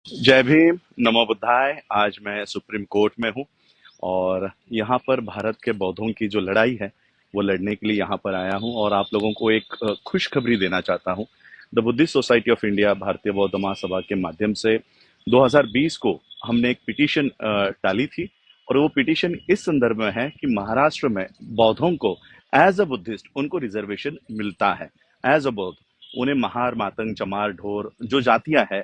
जय भीम, नमो बुद्धाय। आज मैं सुप्रीम कोर्ट में हूँ और यहाँ पर भारत के बौद्धों की जो लड़ाई है, वो लड़ने के लिए यहाँ पर आया हूँ और आप लोगों को एक खुशखबरी देना चाहता हूँ। The Buddhist society of India भारतीय बौद्ध महासभा के माध्यम से 2020 को हमने एक पिटीशन डाली थी और वो पिटीशन इस संदर्भ में है कि महाराष्ट्र में बौद्धों को एज अ बुद्धिस्ट उनको रिजर्वेशन मिलता है। एज अ बौद्ध उन्हें महार, मातंग, चमार, ढोर जो जातियां हैं,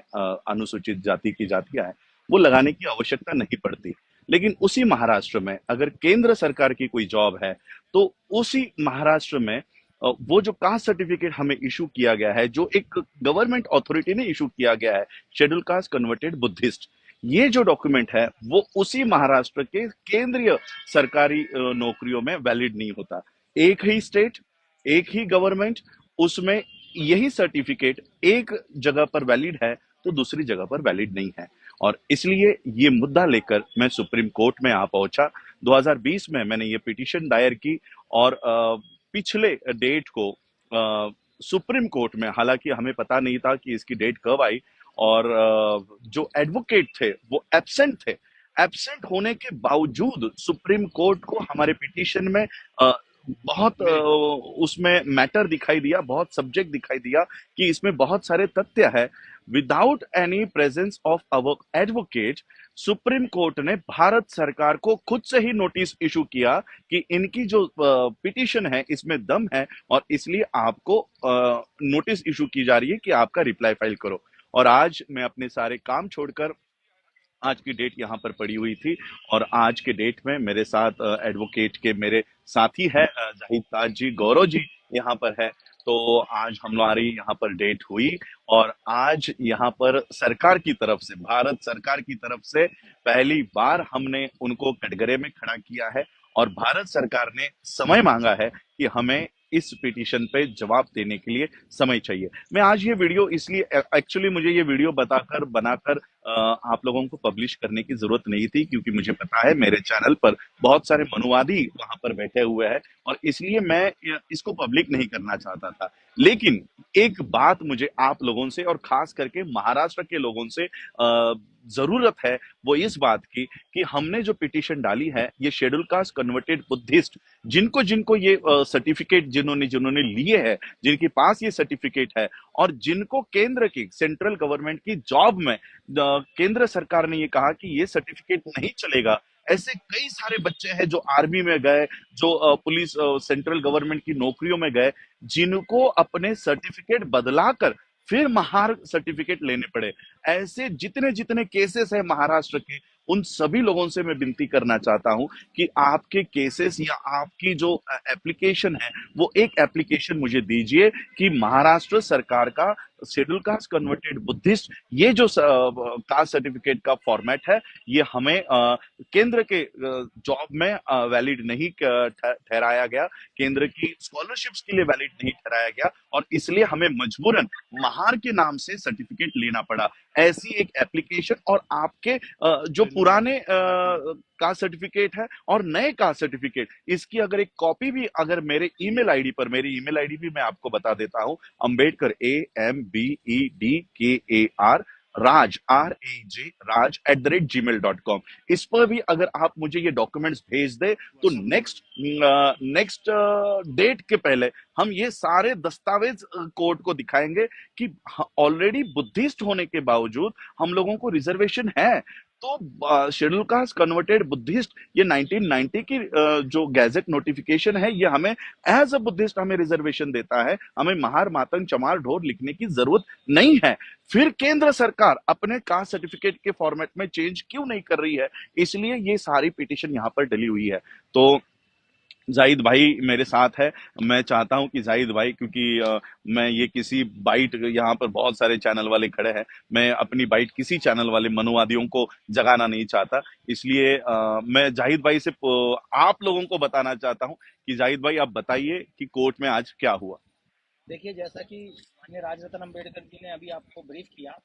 अनुसूचित जाति की जातियां हैं, वो लगाने की आवश्यकता नहीं पड़ती। लेकिन उसी महाराष्ट्र में अगर केंद्र सरकार की कोई जॉब है, तो उसी महाराष्ट्र में वो जो कास्ट सर्टिफिकेट हमें इशू किया गया है, जो एक गवर्नमेंट अथॉरिटी ने इशू किया गया है, शेड्यूल कास्ट कन्वर्टेड बुद्धिस्ट, ये जो डॉक्यूमेंट है वो उसी महाराष्ट्र के केंद्रीय सरकारी नौकरियों में वैलिड नहीं होता। एक ही स्टेट, एक ही गवर्नमेंट, उसमें यही सर्टिफिकेट एक जगह पर वैलिड है तो दूसरी जगह पर वैलिड नहीं है। और इसलिए ये मुद्दा लेकर मैं सुप्रीम कोर्ट में आ पहुंचा। 2020 में मैंने ये पिटीशन दायर की और पिछले डेट को सुप्रीम कोर्ट में, हालांकि हमें पता नहीं था कि इसकी डेट कब आई, और जो एडवोकेट थे वो एब्सेंट थे। एब्सेंट होने के बावजूद सुप्रीम कोर्ट को हमारे पिटीशन में बहुत उसमें मैटर दिखाई दिया, बहुत सब्जेक्ट दिखाई दिया कि इसमें बहुत सारे तथ्य है। Without any presence of our advocate, supreme court ने भारत सरकार को खुद से ही नोटिस इशू किया कि इनकी जो पिटीशन है इसमें दम है और इसलिए आपको नोटिस इशू की जा रही है कि आपका रिप्लाई फाइल करो। और आज मैं अपने सारे काम छोड़कर, आज की डेट यहाँ पर पड़ी हुई थी और आज के डेट में मेरे साथ एडवोकेट के मेरे साथी है जाहिद ताज जी, गौरव जी यहाँ पर है। तो आज हमारी यहाँ पर डेट हुई और आज यहाँ पर सरकार की तरफ से, भारत सरकार की तरफ से पहली बार हमने उनको कटघरे में खड़ा किया है और भारत सरकार ने समय मांगा है कि हमें इस पिटीशन पे जवाब देने के लिए समय चाहिए। मैं आज ये वीडियो इसलिए, एक्चुअली मुझे ये वीडियो बताकर बनाकर आप लोगों को पब्लिश करने की जरूरत नहीं थी, क्योंकि मुझे पता है मेरे चैनल पर बहुत सारे मनुवादी वहां पर बैठे हुए हैं और इसलिए मैं इसको पब्लिक नहीं करना चाहता था। लेकिन एक बात मुझे आप लोगों से और खास करके महाराष्ट्र के लोगों से जरूरत है, वो इस बात की कि हमने जो पिटीशन डाली है, ये शेड्यूल कास्ट कन्वर्टेड बुद्धिस्ट, जिनको जिनको ये सर्टिफिकेट जिन्होंने जिन्होंने लिए हैं, जिनके पास ये सर्टिफिकेट है और जिनको केंद्र की, सेंट्रल गवर्नमेंट की जॉब में केंद्र सरकार ने ये कहा कि ये सर्टिफिकेट नहीं चलेगा, ऐसे कई सारे बच्चे हैं जो आर्मी में गए, जो पुलिस, सेंट्रल गवर्नमेंट की नौकरियों में गए, जिनको अपने सर्टिफिकेट बदलाकर फिर महार सर्टिफिकेट लेने पड़े। ऐसे जितने जितने केसेस है महाराष्ट्र के, उन सभी लोगों से मैं विनती करना चाहता हूं कि आपके केसेस या आपकी जो एप्लीकेशन है, वो एक एप्लीकेशन मुझे दीजिए कि महाराष्ट्र सरकार का शेड्यूल कास्ट कन्वर्टेड बुद्धिस्ट, ये जो कास्ट सर्टिफिकेट का फॉर्मेट है, ये हमें केंद्र के जॉब में वैलिड नहीं ठहराया गया, केंद्र की स्कॉलरशिप्स के लिए वैलिड नहीं ठहराया गया और इसलिए हमें मजबूरन महार के नाम से सर्टिफिकेट लेना पड़ा। ऐसी एक एप्लीकेशन और आपके जो पुराने कास्ट सर्टिफिकेट है और नए कास्ट सर्टिफिकेट, इसकी अगर एक कॉपी भी अगर मेरे ईमेल आईडी पर, मेरी ईमेल आईडी भी मैं आपको बता देता हूं, अंबेडकर, AMBEDKAR राज, RAJ राज @gmail.com, इस पर भी अगर आप मुझे ये डॉक्यूमेंट्स भेज दे तो नेक्स्ट डेट के पहले हम ये सारे दस्तावेज कोर्ट को दिखाएंगे कि ऑलरेडी बुद्धिस्ट होने के बावजूद हम लोगों को रिजर्वेशन है। तो शेड्यूल कास्ट कन्वर्टेड बुद्धिस्ट, ये 1990 की जो गैजेट नोटिफिकेशन है, ये हमें एज अ बुद्धिस्ट हमें रिजर्वेशन देता है, हमें महार, मातंग, चमार, ढोर लिखने की जरूरत नहीं है। फिर केंद्र सरकार अपने कास्ट सर्टिफिकेट के फॉर्मेट में चेंज क्यों नहीं कर रही है? इसलिए ये सारी पिटीशन यहाँ पर डली हुई है। तो जाहिद भाई मेरे साथ है। मैं चाहता हूं कि जाहिद भाई, क्योंकि मैं ये किसी बाइट, यहाँ पर बहुत सारे चैनल वाले खड़े हैं, मैं अपनी बाइट किसी चैनल वाले मनुवादियों को जगाना नहीं चाहता, इसलिए मैं जाहिद भाई से आप लोगों को बताना चाहता हूं कि जाहिद भाई आप बताइए कि कोर्ट में आज क्या हुआ। देखिए, जैसा कि माननीय राजरत्न अम्बेडकर जी ने अभी आपको ब्रीफ किया,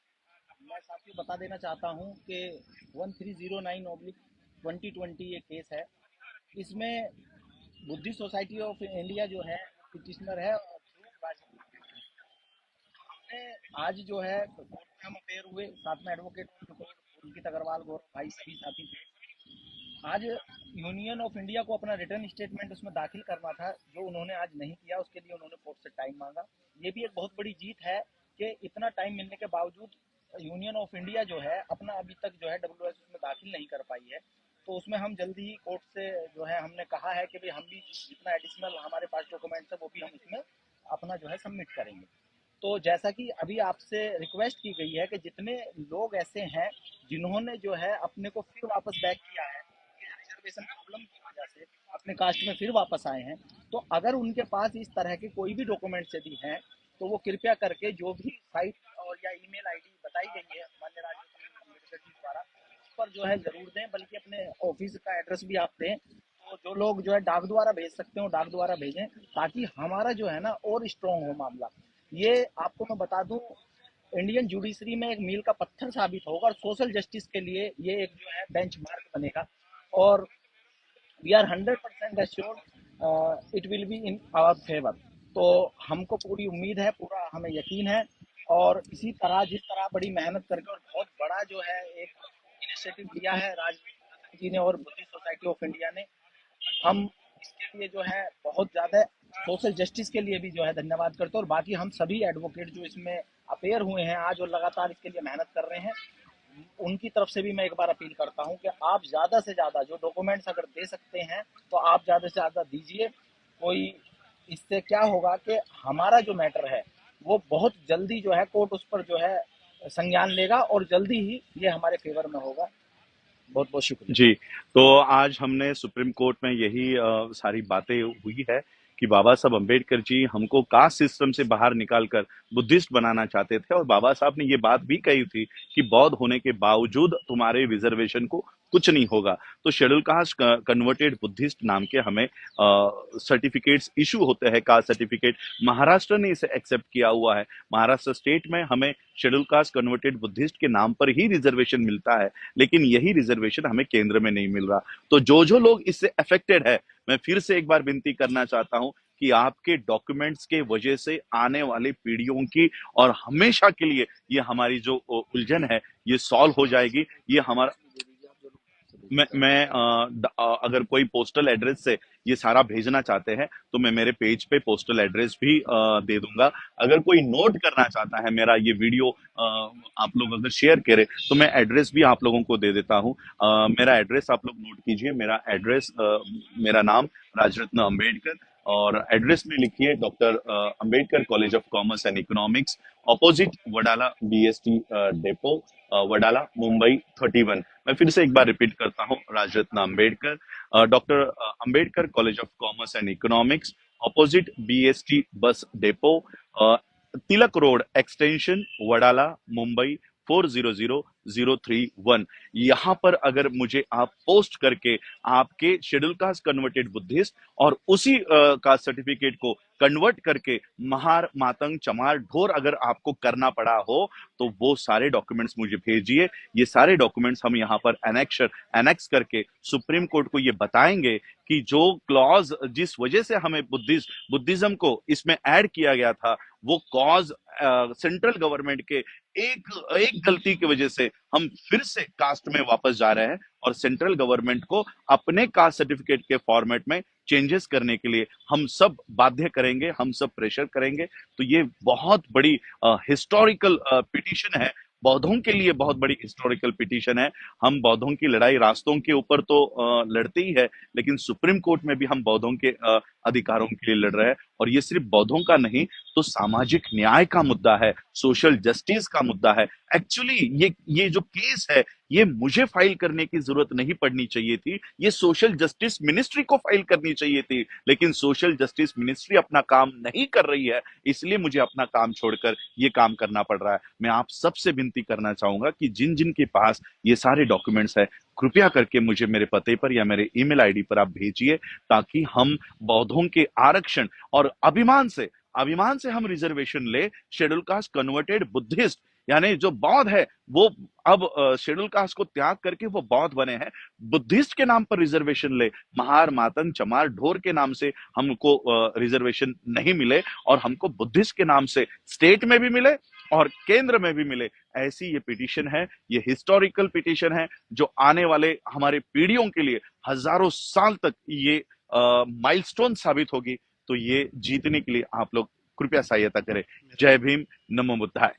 मैं साथ ही बता देना चाहता हूं कि 1309/2020 ये केस है। इसमें बुद्धिस्ट सोसाइटी ऑफ इंडिया जो है पिटिशनर है और जो राजरत्न आज जो है कोर्ट में हम अपेयर हुए, साथ में एडवोकेट उनकी अग्रवाल, गौरव भाई, सभी साथी थे। आज यूनियन ऑफ इंडिया को अपना रिटर्न स्टेटमेंट उसमें दाखिल करना था, जो उन्होंने आज नहीं किया। उसके लिए उन्होंने कोर्ट से टाइम मांगा। ये भी एक बहुत बड़ी जीत है कि इतना टाइम मिलने के बावजूद यूनियन ऑफ इंडिया जो है अपना अभी तक जो है डब्ल्यू में दाखिल नहीं कर पाई है। तो उसमें हम जल्दी ही कोर्ट से जो है हमने कहा है कि भाई हम भी जितना एडिशनल हमारे पास डॉक्यूमेंट्स है वो भी हम उसमें अपना जो है सबमिट करेंगे। तो जैसा कि अभी आपसे रिक्वेस्ट की गई है कि जितने लोग ऐसे हैं जिन्होंने जो है अपने को फिर वापस बैक किया है रिजर्वेशन प्रॉब्लम की वजह से, अपने कास्ट में फिर वापस आए हैं, तो अगर उनके पास इस तरह के कोई भी डॉक्यूमेंट्स यदि हैं तो वो कृपया करके जो भी साइट और या ईमेल आईडी बताई गई है माननीय राजनीतिक अम्बेडकर जी द्वारा, उस पर जो है जरूर दें, बल्कि अपने ऑफिस का एड्रेस भी आप दें। तो जो लोग जो है डाक द्वारा भेज सकते हो डाक द्वारा भेजें, ताकि हमारा जो है ना और स्ट्रांग हो मामला। ये आपको मैं बता दूं, इंडियन जुडिशरी में एक मील का पत्थर साबित होगा और सोशल जस्टिस के लिए ये एक जो है बेंचमार्क बनेगा। और we are 100% assured it will be in our favour. तो हमको पूरी उम्मीद है, पूरा हमें यकीन है। और इसी तरह जिस तरह बड़ी मेहनत करके और बहुत बड़ा जो है एक इनिशिएटिव लिया है राज जी ने और बुद्धिस्ट सोसाइटी ऑफ इंडिया ने, हम इसके लिए जो है बहुत ज़्यादा सोशल जस्टिस के लिए भी जो है धन्यवाद करते हैं। और बाकी हम सभी एडवोकेट जो इसमें अपेयर हुए हैं आज और लगातार इसके लिए मेहनत कर रहे हैं, उनकी तरफ से भी मैं एक बार अपील करता हूं कि आप ज़्यादा से ज़्यादा जो डॉक्यूमेंट्स अगर दे सकते हैं तो आप ज़्यादा से ज़्यादा दीजिए। कोई इससे क्या होगा कि हमारा जो मैटर है वो बहुत जल्दी जो है कोर्ट उस पर जो है संज्ञान लेगा और जल्दी ही ये हमारे फेवर में होगा। बहुत बहुत शुक्रिया। जी, तो आज हमने सुप्रीम कोर्ट में यही सारी बातें हुई है कि बाबा साहब अम्बेडकर जी हमको कास्ट सिस्टम से बाहर निकालकर बुद्धिस्ट बनाना चाहते थे, और बाबा साहब ने ये बात भी कही थी कि बौद्ध होने के बावजूद तुम्हारे रिजर्वेशन को कुछ नहीं होगा। तो शेड्यूल कास्ट कन्वर्टेड बुद्धिस्ट नाम के हमें सर्टिफिकेट्स इशू होते हैं, कास्ट सर्टिफिकेट। महाराष्ट्र ने इसे एक्सेप्ट किया हुआ है। महाराष्ट्र स्टेट में हमें शेड्यूल कास्ट कन्वर्टेड बुद्धिस्ट के नाम पर ही रिजर्वेशन मिलता है, लेकिन यही रिजर्वेशन हमें केंद्र में नहीं मिल रहा। तो जो लोग इससे अफेक्टेड है, मैं फिर से एक बार विनती करना चाहता हूं कि आपके डॉक्यूमेंट्स के वजह से आने वाली पीढ़ियों की और हमेशा के लिए ये हमारी जो उलझन है ये सॉल्व हो जाएगी। ये हमारा अगर कोई पोस्टल एड्रेस से ये सारा भेजना चाहते हैं तो मैं मेरे पेज पे पोस्टल एड्रेस भी दे दूंगा। अगर कोई नोट करना चाहता है मेरा ये वीडियो आप लोग अगर शेयर करें तो मैं एड्रेस भी आप लोगों को दे देता हूँ। मेरा एड्रेस आप लोग नोट कीजिए। मेरा एड्रेस, मेरा नाम राजरत्न अंबेडकर, और एड्रेस में लिखिए doctor Ambedkar college of commerce and economics, opposite Wadala BST depot, Wadala Mumbai 31। मैं फिर से एक बार रिपीट करता हूँ, Rajratna Ambedkar, doctor Ambedkar college of commerce and economics, opposite BST bus depot, Tilak road extension, Wadala Mumbai 400031। यहाँ पर अगर मुझे आप पोस्ट करके आपके शेड्यूल कास्ट कन्वर्टेड बुद्धिस्ट और उसी कास्ट सर्टिफिकेट को कन्वर्ट करके महार मातंग चमार ढोर अगर आपको करना पड़ा हो तो वो सारे डॉक्यूमेंट्स मुझे भेजिए। ये सारे डॉक्यूमेंट्स हम यहाँ पर एनेक्स करके सुप्रीम कोर्ट को ये बताएंगे कि जो क्लॉज जिस वजह से हमें बुद्धिज्म को इसमें ऐड किया गया था, वो कॉज सेंट्रल गवर्नमेंट के एक एक गलती की वजह से हम फिर से कास्ट में वापस जा रहे हैं, और सेंट्रल गवर्नमेंट को अपने कास्ट सर्टिफिकेट के फॉर्मेट में चेंजेस करने के लिए हम सब बाध्य करेंगे, हम सब प्रेशर करेंगे। तो ये बहुत बड़ी हिस्टोरिकल पिटीशन है, बौद्धों के लिए बहुत बड़ी हिस्टोरिकल पिटीशन है। हम बौद्धों की लड़ाई रास्तों के ऊपर तो लड़ते ही है, लेकिन सुप्रीम कोर्ट में भी हम बौद्धों के अधिकारों के लिए लड़ रहे हैं। और ये सिर्फ बौद्धों का नहीं, तो सामाजिक न्याय का मुद्दा है, सोशल जस्टिस का मुद्दा है। एक्चुअली ये जो केस है, ये मुझे फाइल करने की जरूरत नहीं पड़नी चाहिए थी, ये सोशल जस्टिस मिनिस्ट्री को फाइल करनी चाहिए थी, लेकिन सोशल जस्टिस मिनिस्ट्री अपना काम नहीं कर रही है, इसलिए मुझे अपना काम छोड़कर ये काम करना पड़ रहा है। मैं आप सबसे विनती करना चाहूंगा कि जिन जिन के पास ये सारे डॉक्यूमेंट्स है, कृपया करके मुझे मेरे पते पर या मेरे ईमेल आईडी पर आप भेजिए, ताकि हम बौद्धों के आरक्षण और अभिमान से हम रिजर्वेशन ले। शेड्यूल कास्ट कन्वर्टेड बुद्धिस्ट यानी जो बौद्ध है वो अब शेड्यूल कास्ट को त्याग करके वो बौद्ध बने हैं, बुद्धिस्ट के नाम पर रिजर्वेशन ले। महार मातंग चमार ढोर के नाम से हमको रिजर्वेशन नहीं मिले, और हमको बुद्धिस्ट के नाम से स्टेट में भी मिले और केंद्र में भी मिले, ऐसी ये पिटीशन है। ये हिस्टोरिकल पिटीशन है जो आने वाले हमारे पीढ़ियों के लिए हजारों साल तक ये माइलस्टोन साबित होगी। तो ये जीतने के लिए आप लोग कृपया सहायता करें। जय भीम, नमो बुद्धाय।